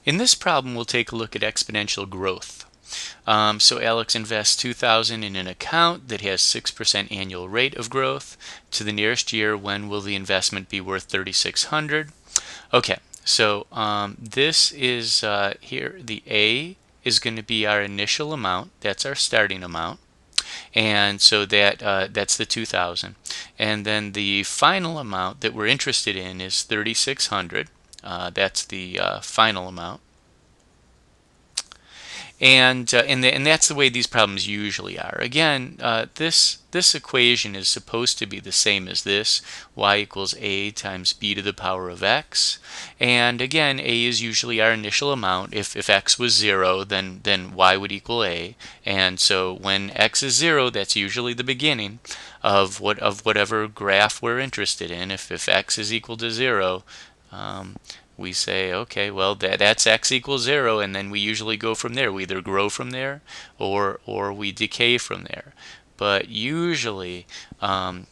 In this problem, we'll take a look at exponential growth. So Alex invests $2,000 in an account that has 6% annual rate of growth. To the nearest year, when will the investment be worth $3,600? Okay, so this is here, the A is going to be our initial amount. That's our starting amount. And so that's the 2,000. And then the final amount that we're interested in is 3,600. That's the final amount. And that's the way these problems usually are. Again, this equation is supposed to be the same as this: y equals a times b to the power of x. And again, a is usually our initial amount. If x was 0, then y would equal a. And so when x is 0, that's usually the beginning of whatever graph we're interested in. If x is equal to 0, we say, okay, well, that's x equals 0, and then we usually go from there. We either grow from there or we decay from there. But usually our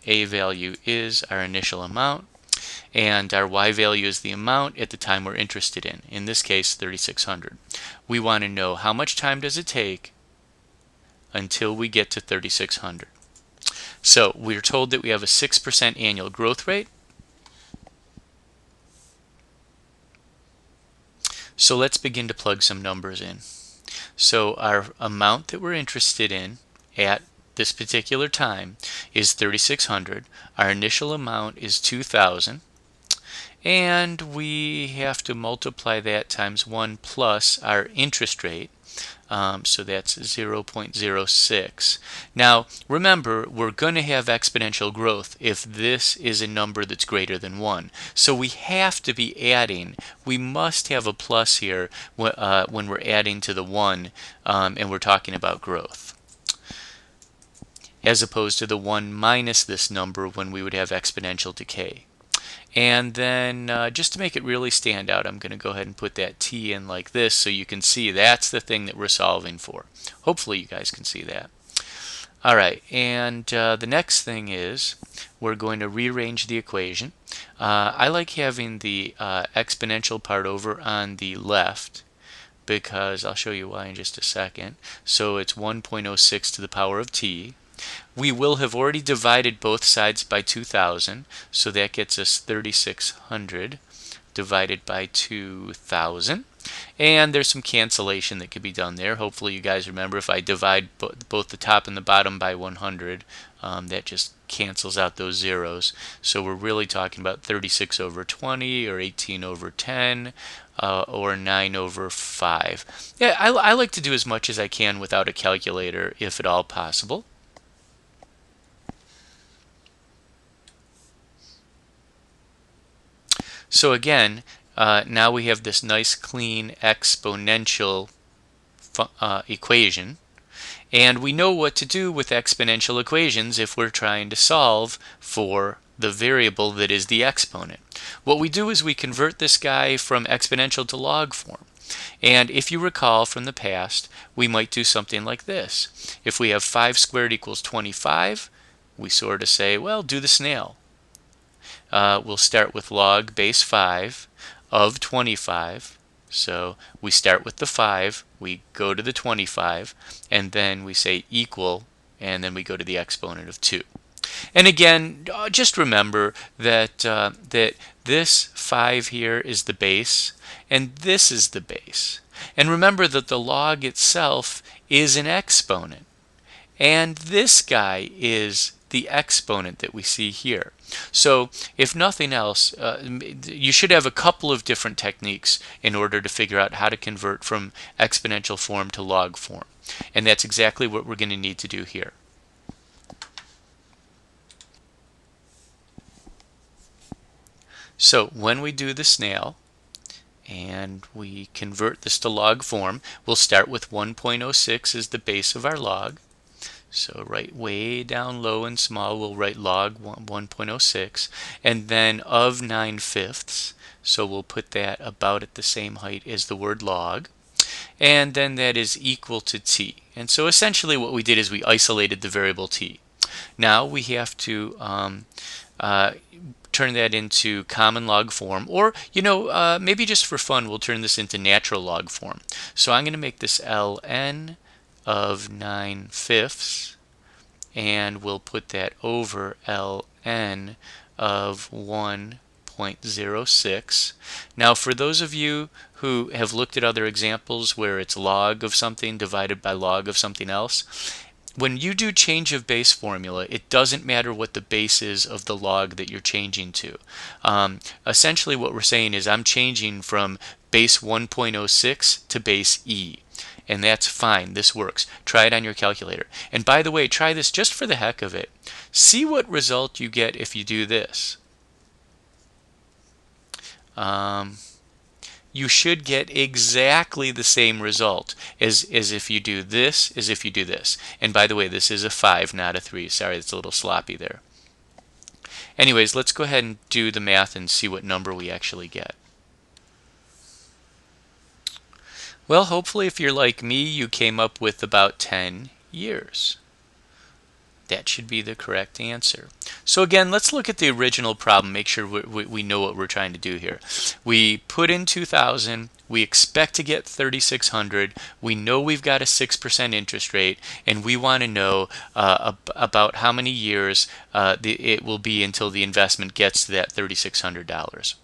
a value is our initial amount, and our y value is the amount at the time we're interested in. In this case, 3,600. We want to know how much time does it take until we get to 3,600. So we're told that we have a 6% annual growth rate. So let's begin to plug some numbers in. So our amount that we're interested in at this particular time is 3,600. Our initial amount is 2,000. And we have to multiply that times 1 plus our interest rate. So that's 0.06. Now, remember, we're going to have exponential growth if this is a number that's greater than 1. So we have to be adding. We must have a plus here when we're adding to the 1 and we're talking about growth, as opposed to the 1 minus this number when we would have exponential decay. And then just to make it really stand out, I'm going to go ahead and put that t in like this so you can see that's the thing that we're solving for. Hopefully you guys can see that. All right, and the next thing is we're going to rearrange the equation. I like having the exponential part over on the left, because I'll show you why in just a second. So it's 1.06 to the power of t. We will have already divided both sides by 2,000, so that gets us 3,600 divided by 2,000. And there's some cancellation that could be done there. Hopefully you guys remember, if I divide both the top and the bottom by 100, that just cancels out those zeros. So we're really talking about 36 over 20, or 18 over 10, or 9 over 5. Yeah, I like to do as much as I can without a calculator, if at all possible. So again, now we have this nice clean exponential equation, and we know what to do with exponential equations if we're trying to solve for the variable that is the exponent. What we do is we convert this guy from exponential to log form. And if you recall from the past, we might do something like this. If we have 5 squared equals 25, we sort of say, well, do the snail. We'll start with log base 5 of 25. So we start with the 5, we go to the 25, and then we say equal, and then we go to the exponent of 2. And again, just remember that that this 5 here is the base, and this is the base. And remember that the log itself is an exponent, and this guy is the exponent that we see here. So if nothing else, you should have a couple of different techniques in order to figure out how to convert from exponential form to log form. And that's exactly what we're going to need to do here. So when we do the snail and we convert this to log form, we'll start with 1.06 as the base of our log. So right way down low and small, we'll write log 1.06, and then of 9/5. So we'll put that about at the same height as the word log. And then that is equal to t. And so essentially what we did is we isolated the variable t. Now we have to turn that into common log form, or maybe just for fun we'll turn this into natural log form. So I'm going to make this ln of 9/5, and we'll put that over ln of 1.06. Now, for those of you who have looked at other examples where it's log of something divided by log of something else, when you do change of base formula, it doesn't matter what the base is of the log that you're changing to. Essentially what we're saying is I'm changing from base 1.06 to base e. And that's fine. This works. Try it on your calculator. And by the way, try this just for the heck of it. See what result you get if you do this. You should get exactly the same result as if you do this, as if you do this. And by the way, this is a 5, not a 3. Sorry, it's a little sloppy there. Anyways, let's go ahead and do the math and see what number we actually get. Well, hopefully if you're like me, you came up with about 10 years. That should be the correct answer. So again, let's look at the original problem, make sure we know what we're trying to do here. We put in 2,000, we expect to get 3,600, we know we've got a 6% interest rate, and we want to know about how many years it will be until the investment gets to that $3,600.